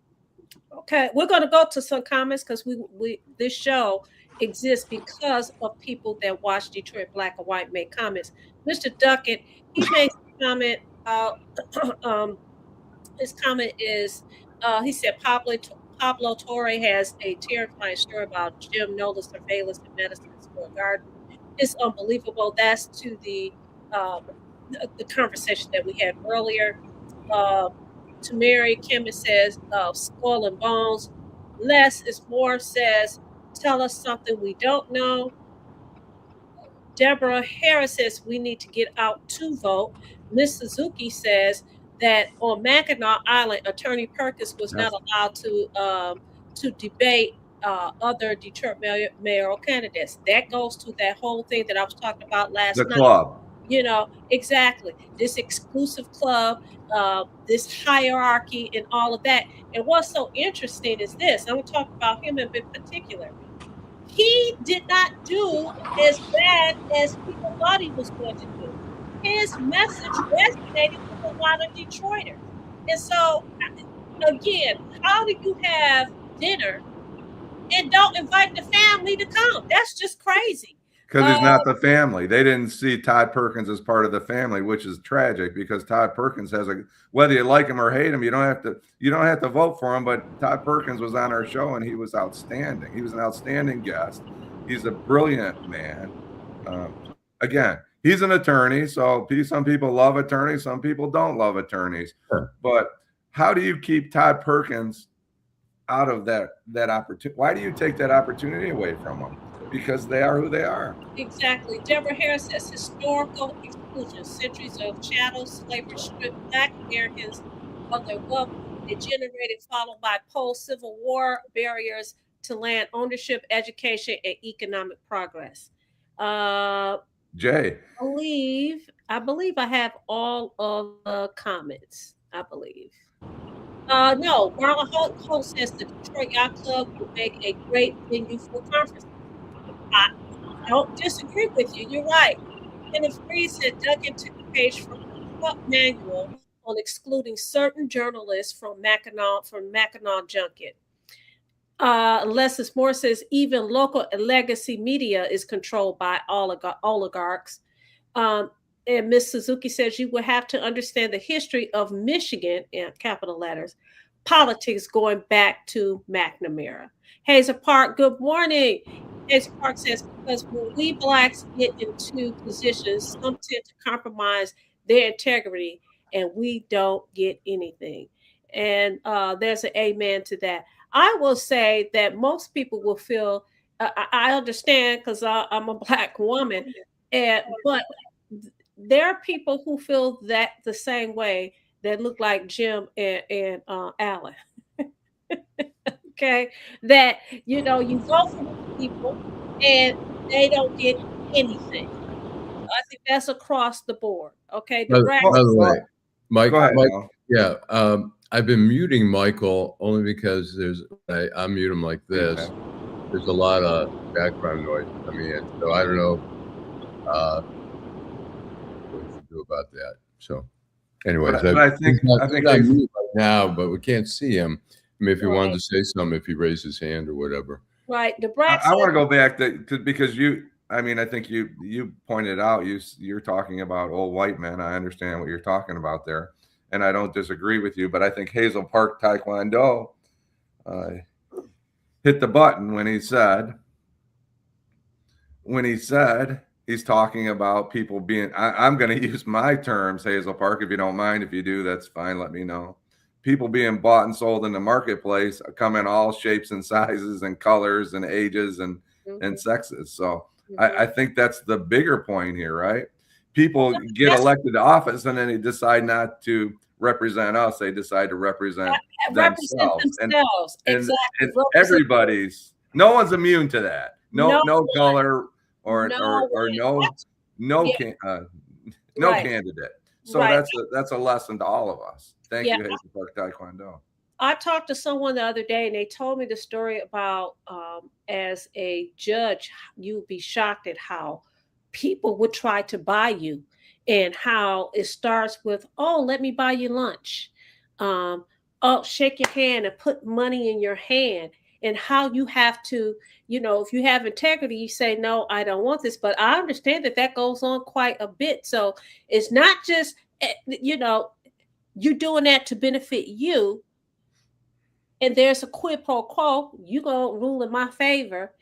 Okay, we're going to go to some comments because we this show exists because of people that watch Detroit Black and White make comments. Mr. Duckett, he makes a comment. Um, his comment is, he said Pablo Torre has a terrifying story about Jim Nola surveillance in Madison Square Garden. It's unbelievable. That's to the conversation that we had earlier. To Mary, Kim says, skull and bones. Less is more says, tell us something we don't know. Deborah Harris says we need to get out to vote. Miss Suzuki says that on Mackinac Island, Attorney Perkins was not allowed to debate other Detroit mayoral candidates. That goes to that whole thing that I was talking about last The night. club. Exactly. This exclusive club, this hierarchy, and all of that. And what's so interesting is this. I'm going to talk about him in particular. He did not do as bad as people thought he was going to do. His message resonated with a lot of Detroiters. And so, again, how do you have dinner and don't invite the family to come? That's just crazy. Because he's not the family. They didn't see Todd Perkins as part of the family, which is tragic because Todd Perkins has whether you like him or hate him, you don't have to vote for him. But Todd Perkins was on our show and he was outstanding. He was an outstanding guest. He's a brilliant man. Again, he's an attorney. So some people love attorneys, some people don't love attorneys. Sure. But how do you keep Todd Perkins out of that opportunity? Why do you take that opportunity away from him? Because they are who they are. Exactly. Deborah Harris says historical exclusion, centuries of chattel slavery stripped Black Americans of their wealth, degenerated, followed by post-Civil War barriers to land ownership, education, and economic progress. Jay, I believe I have all of the comments. I believe. No, Marla Holt says the Detroit Yacht Club will make a great venue for conferences. I don't disagree with you. You're right. Kenneth Freed said Duncan took a page from the club manual on excluding certain journalists from Mackinac Junket. Alexis Moore says even local and legacy media is controlled by oligarchs. And Ms. Suzuki says you will have to understand the history of Michigan, in capital letters, politics going back to McNamara. Hazel Park, good morning. Hazel Park says, because when we Blacks get into positions, some tend to compromise their integrity and we don't get anything. And there's an amen to that. I will say that most people will feel, I understand because I'm a Black woman, but there are people who feel that the same way that look like Jim and Allan. Okay, that you vote for people and they don't get anything. I think that's across the board. Okay, by the way, Mike, go ahead, yeah, I've been muting Michael only because I mute him like this. Okay. There's a lot of background noise coming in, so I don't know what to do about that. So, anyways, I think I'm muted right now, but we can't see him. I mean, if he wanted to say something, if he raised his hand or whatever. Right. I want to go back because I think you pointed out you're talking about old white men. I understand what you're talking about there, and I don't disagree with you. But I think Hazel Park Taekwondo hit the button when he said he's talking about people being. I'm going to use my terms, Hazel Park. If you don't mind, if you do, that's fine. Let me know. People being bought and sold in the marketplace come in all shapes and sizes and colors and ages and sexes. So I think that's the bigger point here, right? People get elected to office and then they decide not to represent us. They decide to represent themselves. And everybody's, no one's immune to that. No color or no candidate. So that's a lesson to all of us. Thank you, Hazel Park Taekwondo. I talked to someone the other day and they told me the story about as a judge, you would be shocked at how people would try to buy you and how it starts with, oh, let me buy you lunch. shake your hand and put money in your hand, and how you have to, if you have integrity, you say, no, I don't want this. But I understand that goes on quite a bit. So it's not just, you're doing that to benefit you. And there's a quid pro quo. You go rule in my favor,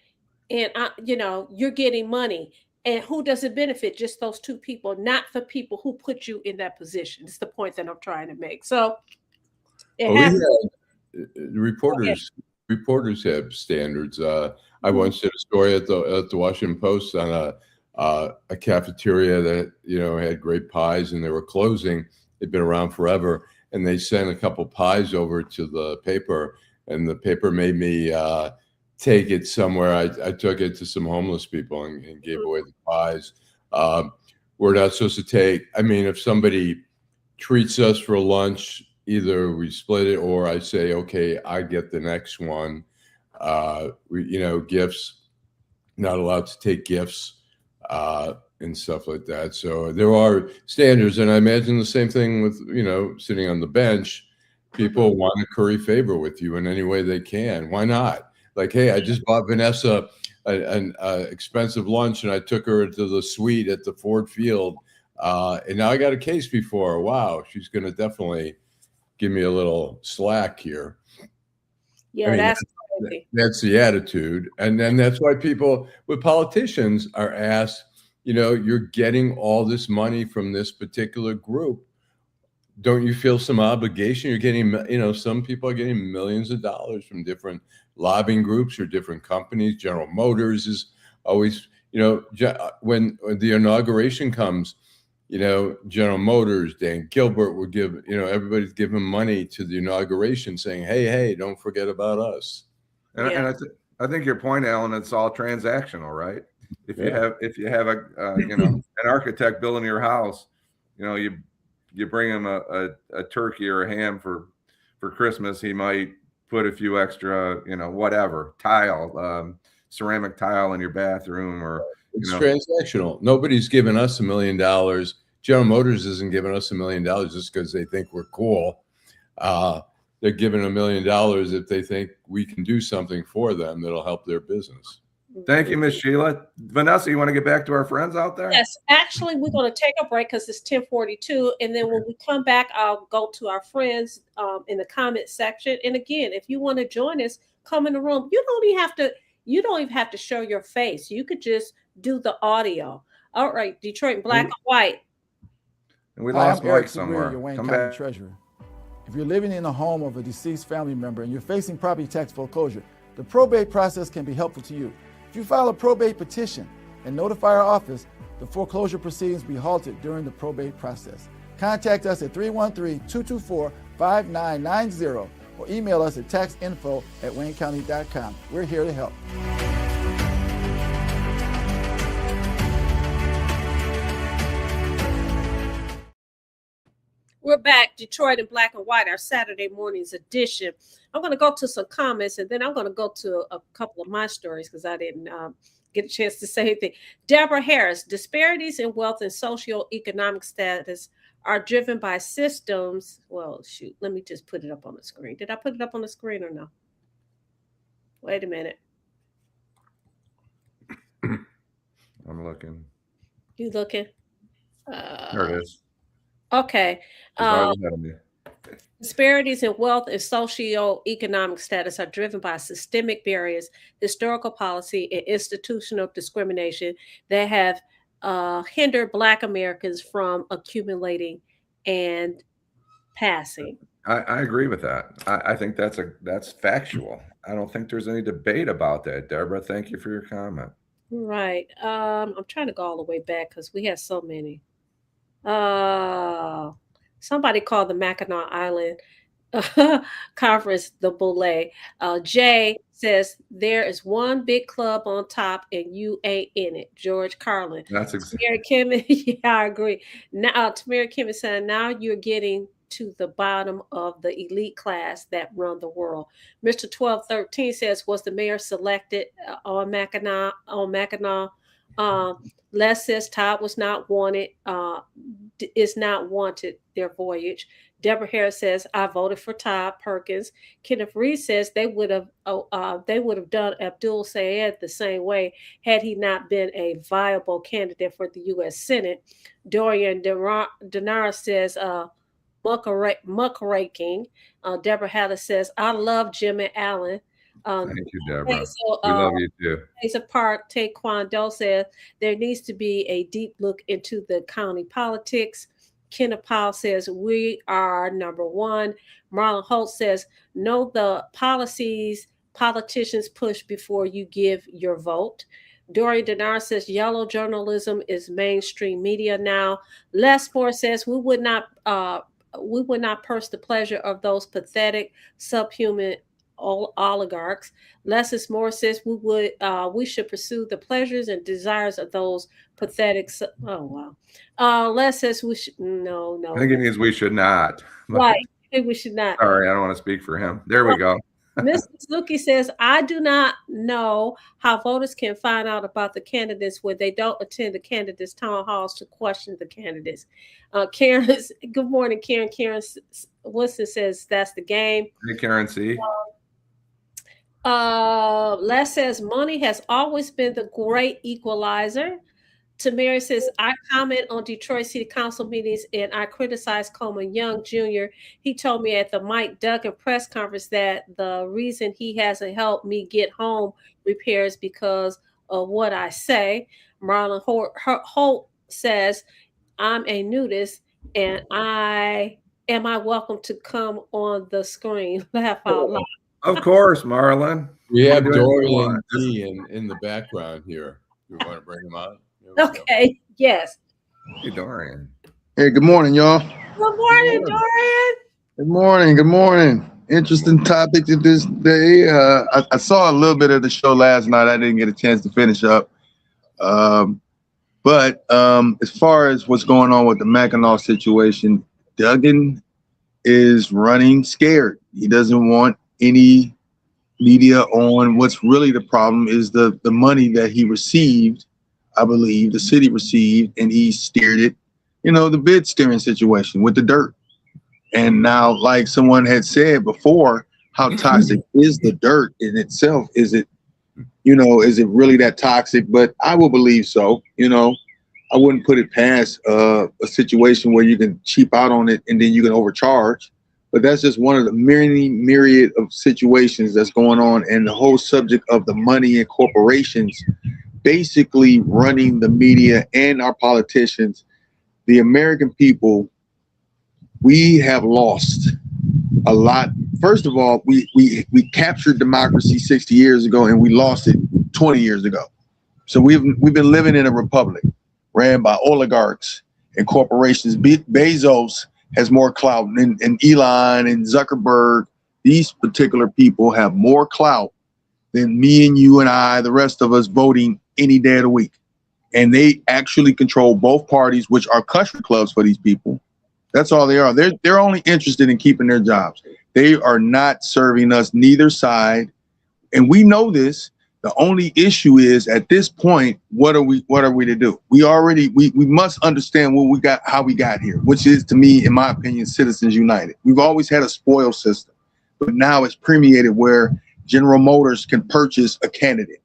and you're getting money. And who does it benefit? Just those two people, not the people who put you in that position. It's the point that I'm trying to make. So reporters have standards. I once did a story at the Washington Post on a cafeteria that had great pies, and they were closing. They'd been around forever, and they sent a couple pies over to the paper, and the paper made me take it somewhere. I took it to some homeless people and gave away the pies. We're not supposed to take. I mean, if somebody treats us for lunch, either we split it, or I say, okay, I get the next one. Gifts, not allowed to take gifts and stuff like that. So there are standards, and I imagine the same thing with sitting on the bench. People want to curry favor with you in any way they can. Why not? Like, hey, I just bought Vanessa an expensive lunch, and I took her to the suite at the Ford Field, and now I got a case before her. Wow, she's going to definitely give me a little slack here. Yeah, that's the attitude. And then that's why people with politicians are asked, you're getting all this money from this particular group. Don't you feel some obligation? You're getting, some people are getting millions of dollars from different lobbying groups or different companies. General Motors is always, when the inauguration comes, General Motors, Dan Gilbert would give, everybody's giving money to the inauguration saying, hey, don't forget about us. And I think your point, Alan, it's all transactional, right? If you have an architect building your house, you bring him a turkey or a ham for Christmas, he might put a few extra, whatever, tile, ceramic tile in your bathroom, or it's transactional. Nobody's given us $1 million. General Motors isn't giving us $1 million just because they think we're cool. They're giving $1 million if they think we can do something for them that'll help their business. Thank you, Miss Sheila. Vanessa, you want to get back to our friends out there? Yes, actually, we're going to take a break because it's 10:42, and then when we come back, I'll go to our friends in the comment section. And again, if you want to join us, come in the room. You don't even have to show your face. You could just do the audio. All right, Detroit Black and White. And we lost Mike somewhere. Your Wayne County Treasurer. If you're living in the home of a deceased family member and you're facing property tax foreclosure, the probate process can be helpful to you. If you file a probate petition and notify our office, the foreclosure proceedings will be halted during the probate process. Contact us at 313-224-5990 or email us at taxinfo@waynecounty.com. We're here to help. We're back, Detroit in Black and White, our Saturday mornings edition. I'm going to go to some comments, and then I'm going to go to a couple of my stories because I didn't get a chance to say anything. Deborah Harris, disparities in wealth and socioeconomic status are driven by systems. Well, shoot, let me just put it up on the screen. Did I put it up on the screen or no? Wait a minute. I'm looking. You looking? There it is. Okay. Disparities in wealth and socioeconomic status are driven by systemic barriers, historical policy, and institutional discrimination that have hindered Black Americans from accumulating and passing. I agree with that. I think that's factual. I don't think there's any debate about that, Deborah. Thank you for your comment. Right. I'm trying to go all the way back because we have so many. Somebody called the Mackinac Island conference the Boule. Jay says there is one big club on top and you ain't in it. George Carlin. That's exactly. Yeah, I agree. Now, Tamara Kim is saying now you're getting to the bottom of the elite class that run the world. Mr. 1213 says, was the mayor selected on Mackinac? Les says Todd was not wanted, is not wanted their voyage. Deborah Harris says, I voted for Todd Perkins. Kenneth Reed says they would have done Abdul Sayed the same way had he not been a viable candidate for the U.S. Senate. Dorian Denara says, muckraking. Deborah Hallis says, I love Jim and Allan. Thank you, Deborah. So, we love you too. Asa Park, Taekwondo says there needs to be a deep look into the county politics. Kenneth Powell says we are number one. Marlon Holt says know the policies politicians push before you give your vote. Dorian Denard says yellow journalism is mainstream media now. Les Moore says we would not purse the pleasure of those pathetic subhuman oligarchs. Leslie Moore says we should pursue the pleasures and desires of those pathetic. Oh wow. Les says we should no. I think it means we should not. Right. I think we should not. Sorry, I don't want to speak for him. There we go. Mr. Suzuki says, I do not know how voters can find out about the candidates when they don't attend the candidates' town halls to question the candidates. Karen, good morning, Karen. Karen Wilson says that's the game. Hey, Karen C. Les says money has always been the great equalizer. Tamara says, I comment on Detroit City Council meetings and I criticize Coleman Young Jr. He told me at the Mike Duggan press conference that the reason he hasn't helped me get home repairs because of what I say. Marlon Holt says, I'm a nudist and am I welcome to come on the screen? Laugh out loud. Of course, Marlon. We have Dorian D in the background here. You want to bring him out? Okay, yes. Hey, Dorian. Hey, good morning, y'all. Good morning, Dorian. Good morning. Good morning. Interesting topic to this day. I saw a little bit of the show last night. I didn't get a chance to finish up. But as far as what's going on with the Mackinac situation, Duggan is running scared. He doesn't want any media on what's really the problem is the money that he received. I believe the city received, and he steered it, the bid steering situation with the dirt. And now, like someone had said before, how toxic is the dirt in itself? Is it really that toxic? But I will believe so. I wouldn't put it past a situation where you can cheap out on it and then you can overcharge. But that's just one of the myriad of situations that's going on. And the whole subject of the money and corporations basically running the media and our politicians, the American people, we have lost a lot. First of all, we captured democracy 60 years ago and we lost it 20 years ago. So we've been living in a republic ran by oligarchs and corporations. Bezos has more clout, and Elon and Zuckerberg. These particular people have more clout than me and you and I, the rest of us, voting any day of the week. And they actually control both parties, which are country clubs for these people. That's all they are. They're only interested in keeping their jobs. They are not serving us neither side. And we know this. The only issue is at this point, what are we to do? We must understand what we got, how we got here, which is, to me, in my opinion, Citizens United. We've always had a spoil system, but now it's permeated where General Motors can purchase a candidate.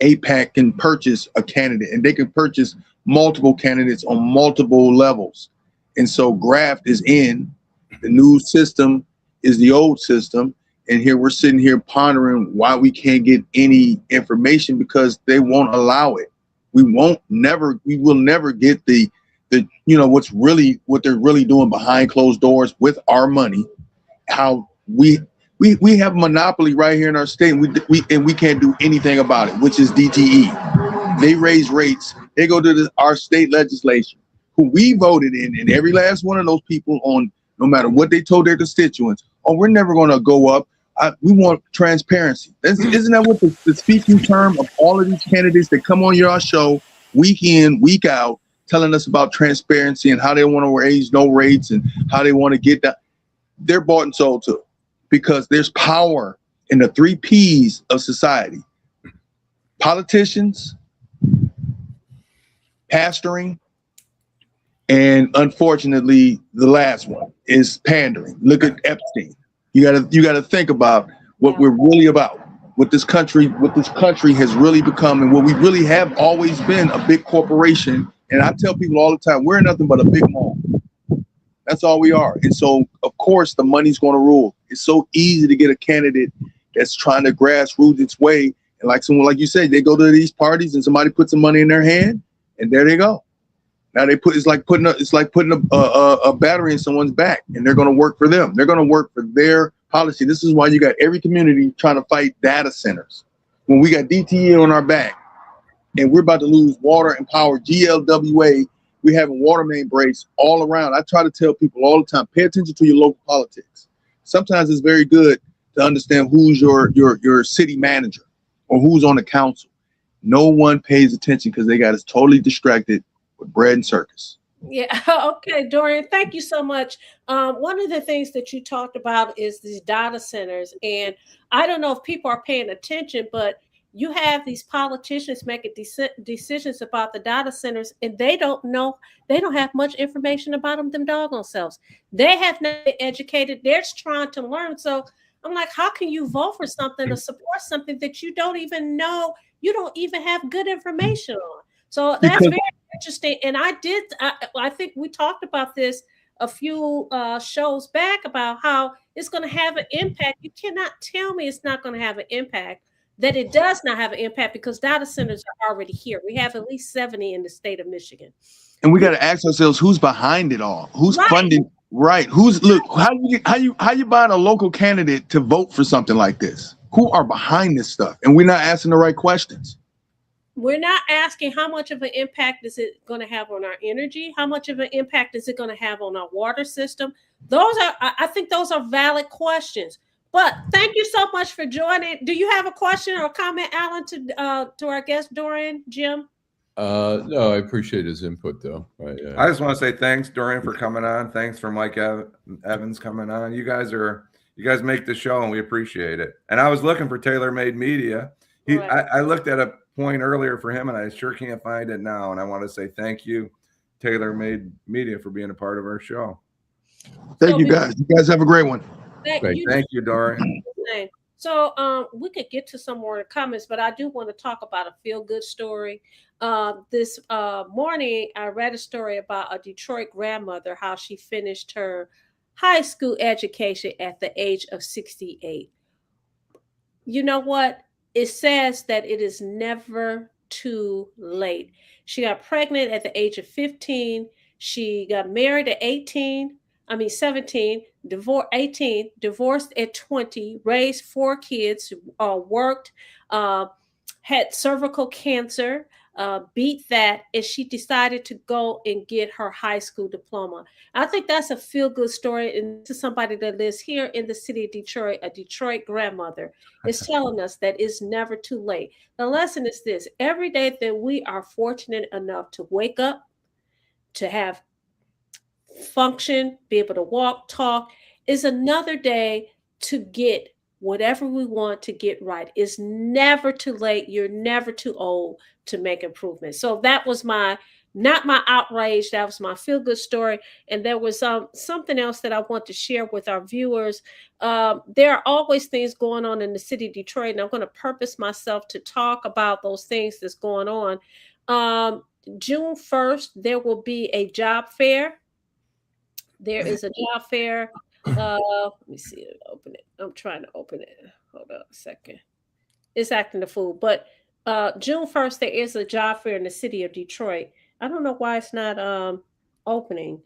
APAC can purchase a candidate, and they can purchase multiple candidates on multiple levels. And so graft is in, the new system is the old system. And here we're sitting here pondering why we can't get any information because they won't allow it. We will never get the what they're really doing behind closed doors with our money. How we have a monopoly right here in our state, and we can't do anything about it, which is DTE. They raise rates. They go to our state legislation, who we voted in, and every last one of those people on, no matter what they told their constituents, we're never going to go up. We want transparency. Isn't that what the speaking term of all of these candidates that come on your show week in, week out, telling us about transparency and how they want to raise no rates and how they want to get that? They're bought and sold to, because there's power in the 3 Ps of society: politicians, pastoring, and unfortunately, the last one is pandering. Look at Epstein. You gotta think about what we're really about. What this country has really become, and what we really have always been, a big corporation. And I tell people all the time, we're nothing but a big mall. That's all we are. And so, of course, the money's going to rule. It's so easy to get a candidate that's trying to grassroots its way. And like someone, like you said, they go to these parties and somebody puts some money in their hand, and there they go. Now it's like putting a battery in someone's back, and they're going to work for them. They're going to work for their policy. This is why you got every community trying to fight data centers. When we got DTE on our back, and we're about to lose water and power, GLWA, we having water main breaks all around. I try to tell people all the time, pay attention to your local politics. Sometimes it's very good to understand who's your city manager or who's on the council. No one pays attention because they got us totally distracted with bread and circus. Yeah. Okay, Dorian, thank you so much. One of the things that you talked about is these data centers. And I don't know if people are paying attention, but you have these politicians making decisions about the data centers, and they don't know, they don't have much information about them doggone selves. They have not been educated. They're just trying to learn. So I'm like, how can you vote for something or support something that you don't even know, you don't even have good information on? So that's very interesting. And I think we talked about this a few shows back about how it's going to have an impact. You cannot tell me it's not going to have an impact, that it does not have an impact, because data centers are already here. We have at least 70 in the state of Michigan. And we got to ask ourselves, who's behind it all? Who's funding? Right. How you buying a local candidate to vote for something like this? Who are behind this stuff? And we're not asking the right questions. We're not asking how much of an impact is it going to have on our energy? How much of an impact is it going to have on our water system? I think those are valid questions. But thank you so much for joining. Do you have a question or comment, Allan, to our guest, Dorian, Jim? No, I appreciate his input, though. I just want to say thanks, Dorian, for coming on. Thanks for Mike Evans coming on. You guys make the show, and we appreciate it. And I was looking for Tailor Made Media. I looked at a point earlier for him, and I sure can't find it now. And I want to say thank you, Tailor Made Media, for being a part of our show. Thank you, guys. You guys have a great one. Thank you, Dorian. So we could get to some more comments, but I do want to talk about a feel-good story. This morning, I read a story about a Detroit grandmother, how she finished her high school education at the age of 68. You know what? It says that it is never too late. She got pregnant at the age of 15. She got married at 17, divorced at 20, raised 4 kids, worked, had cervical cancer, beat that, and she decided to go and get her high school diploma. I think that's a feel-good story, and to somebody that lives here in the city of Detroit, a Detroit grandmother is telling us that it's never too late. The lesson is this: every day that we are fortunate enough to wake up, to have function, be able to walk, talk, is another day to get whatever we want to get right. It's never too late. You're never too old to make improvements. So that was not my outrage. That was my feel-good story. And there was something else that I want to share with our viewers. There are always things going on in the city of Detroit, and I'm going to purpose myself to talk about those things that's going on. June 1st, there will be a job fair. There is a job fair. Let me see. Open it. I'm trying to open it. Hold on a second. It's acting the fool. But June 1st, there is a job fair in the city of Detroit. I don't know why it's not opening,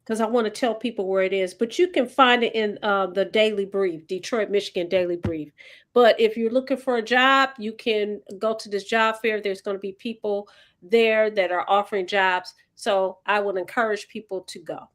because I want to tell people where it is. But you can find it in the Daily Brief, Detroit, Michigan Daily Brief. But if you're looking for a job, you can go to this job fair. There's going to be people there that are offering jobs. So I would encourage people to go.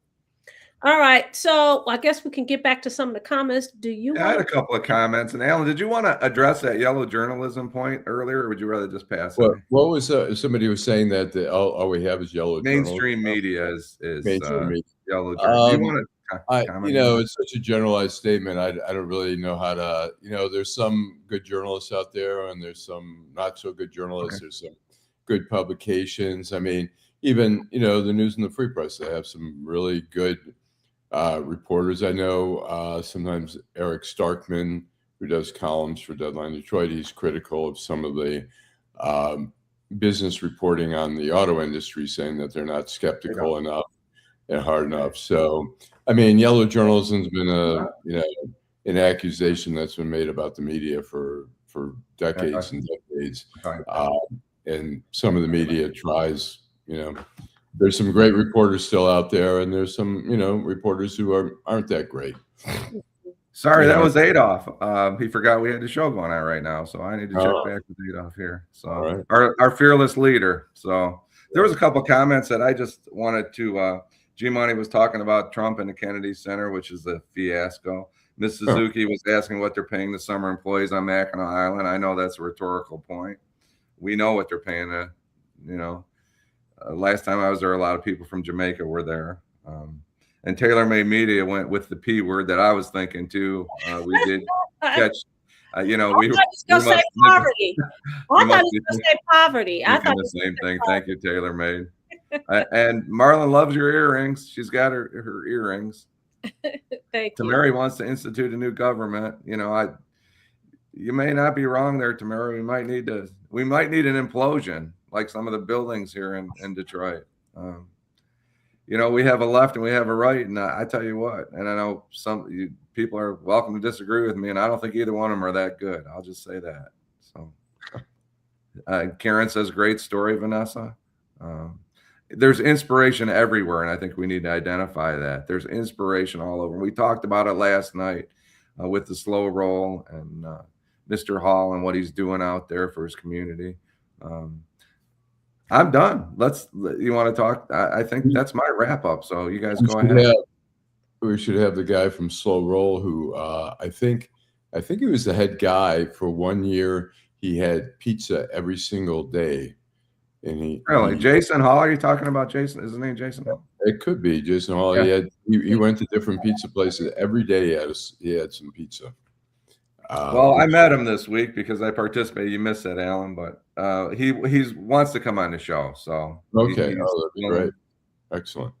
All right. So I guess we can get back to some of the comments. I had a couple of comments. And Allan, did you want to address that yellow journalism point earlier, or would you rather just pass it? What was somebody was saying that all we have is yellow mainstream media is mainstream media. Yellow journalism. Do you want to comment? It's such a generalized statement. I don't really know how to, there's some good journalists out there, and there's some not so good journalists. Okay. There's some good publications. I mean, even, the News and the Free Press, they have some really good reporters. I know sometimes Eric Starkman, who does columns for Deadline Detroit, he's critical of some of the business reporting on the auto industry, saying that they're not skeptical enough and hard enough. So, I mean, yellow journalism's been an accusation that's been made about the media for decades and decades. And some of the media tries, there's some great reporters still out there, and there's some, reporters who aren't that great. Sorry, that was Adolph. He forgot we had the show going on right now, so I need to check back with Adolph here. So our fearless leader. So there was a couple of comments that I just wanted to. G-Money was talking about Trump and the Kennedy Center, which is a fiasco. Ms. Suzuki was asking what they're paying the summer employees on Mackinac Island. I know that's a rhetorical point. We know what they're paying. Last time I was there, a lot of people from Jamaica were there. And TaylorMade Media went with the P word that I was thinking too. We did catch, we were going to say poverty. I thought he was going to say poverty. I thought the same thing. Thank you, TaylorMade. And Marlon loves your earrings. She's got her earrings. Thank you. Tamari wants to institute a new government. You may not be wrong there, Tamari. We might need an implosion, like some of the buildings here in Detroit. We have a left and we have a right, and I tell you what, and I know people are welcome to disagree with me, and I don't think either one of them are that good. I'll just say that. So, Karen says, great story, Vanessa. There's inspiration everywhere, and I think we need to identify that. There's inspiration all over. We talked about it last night with the slow roll and Mr. Hall and what he's doing out there for his community. I'm done. You want to talk? I think that's my wrap up. So you guys go ahead. We should have the guy from Slow Roll who I think he was the head guy for 1 year. He had pizza every single day. And Jason Hall? Are you talking about Jason? Is his name Jason Hall? It could be Jason Hall. Yeah. He went to different pizza places every day. He had some pizza. Well, I met him this week because I participated. You missed that, Allan, but he wants to come on the show. So okay, that'd be great. Excellent.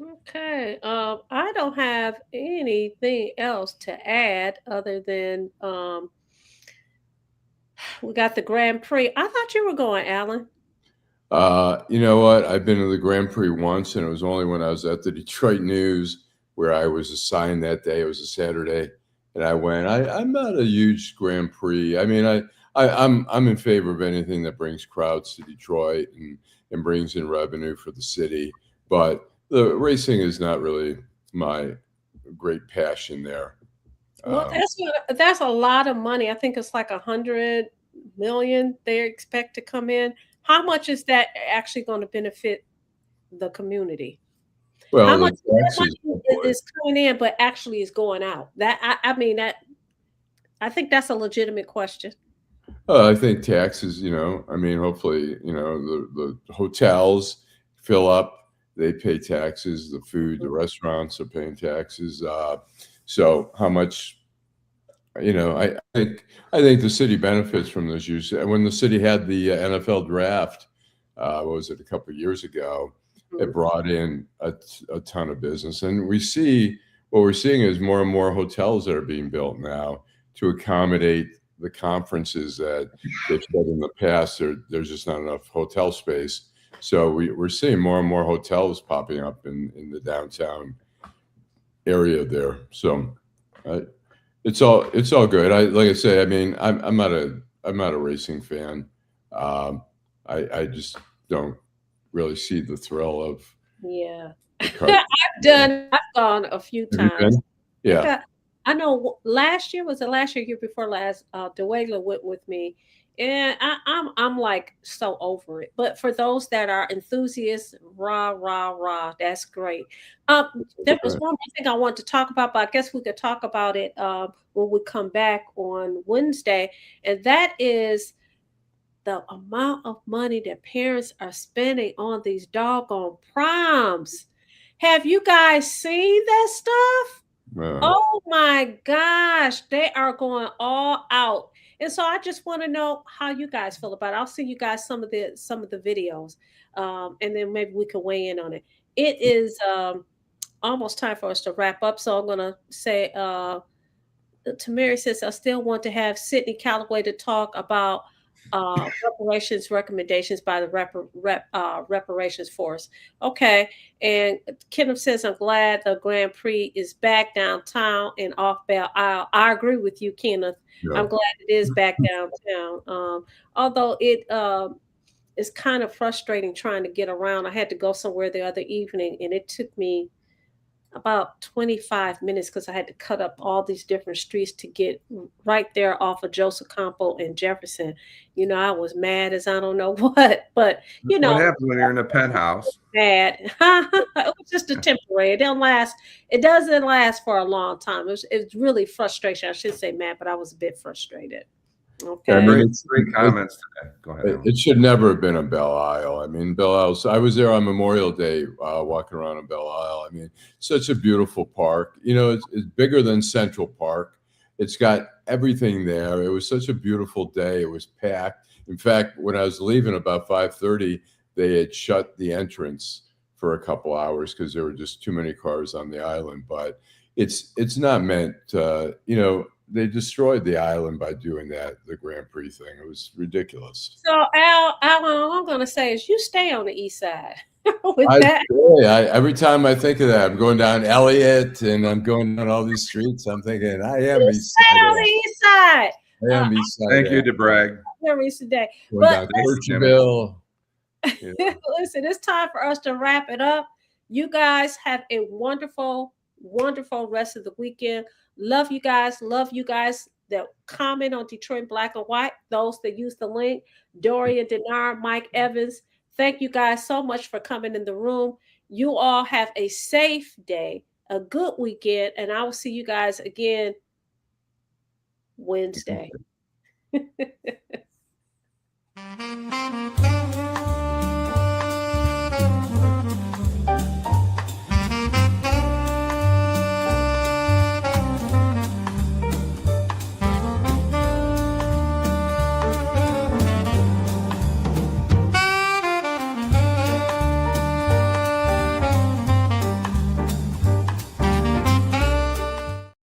Okay, I don't have anything else to add other than we got the Grand Prix. I thought you were going, Allan. You know what? I've been to the Grand Prix once, and it was only when I was at the Detroit News where I was assigned that day. It was a Saturday. And I went. I'm not a huge Grand Prix. I mean, I'm in favor of anything that brings crowds to Detroit and brings in revenue for the city. But the racing is not really my great passion there. Well, that's a lot of money. I think it's like 100 million they expect to come in. How much is that actually going to benefit the community? Well, how much is coming in, but actually is going out? I think that's a legitimate question. I think taxes, hopefully, the hotels fill up, they pay taxes, the food, the restaurants are paying taxes. So how much, I think the city benefits from those years. When the city had the NFL draft, what was it, a couple of years ago, it brought in a ton of business. And we're seeing is more and more hotels that are being built now to accommodate the conferences that they've said in the past. There's just not enough hotel space. So we're seeing more and more hotels popping up in the downtown area there. So it's all good. Like I say, I mean, I'm not a racing fan. I just don't really see the thrill of. Yeah. I've gone a few times. Yeah. I know year before last, DeWagler went with me, and I'm like so over it. But for those that are enthusiasts, rah, that's great. There was one more thing I wanted to talk about, but I guess we could talk about it when we come back on Wednesday, and that is the amount of money that parents are spending on these doggone proms. Have you guys seen that stuff? Oh my gosh, they are going all out. And so I just want to know how you guys feel about it. I'll send you guys some of the videos, and then maybe we can weigh in on it. It is almost time for us to wrap up, so I'm gonna say, Tamari says, I still want to have Sydney Calloway to talk about reparations recommendations by the reparations force. Okay. And Kenneth says, I'm glad the Grand Prix is back downtown and off Belle Isle. I agree with you, Kenneth. Yeah. I'm glad it is back downtown. Although it is kind of frustrating trying to get around. I had to go somewhere the other evening, and it took me about 25 minutes because I had to cut up all these different streets to get right there off of Joseph Campo and Jefferson. You know, I was mad as I don't know what, but you know, what happens when you're in a penthouse? Mad. It was just a temporary. It don't last. It doesn't last for a long time. It's really frustration. I should say mad, but I was a bit frustrated. Okay. I mean, great comments today. Go ahead. It should never have been on Belle Isle. I mean, Belle Isle. I was there on Memorial Day, walking around on Belle Isle. I mean, such a beautiful park. You know, it's bigger than Central Park. It's got everything there. It was such a beautiful day. It was packed. In fact, when I was leaving about 5:30, they had shut the entrance for a couple hours because there were just too many cars on the island. But it's not meant. You know, they destroyed the island by doing that, the Grand Prix thing. It was ridiculous. So, Allan, all I'm going to say is you stay on the east side. Every time I think of that, I'm going down Elliott and I'm going down all these streets. I'm thinking, I am east side. Stay on the east side. I am east side. Thank you, DeBragg. Every today. But Churchville. Listen, it's time for us to wrap it up. You guys have a wonderful, wonderful rest of the weekend. Love you guys. Love you guys that comment on Detroit Black and White. Those that use the link. Doria Denard, Mike Evans. Thank you guys so much for coming in the room. You all have a safe day, a good weekend, and I will see you guys again Wednesday.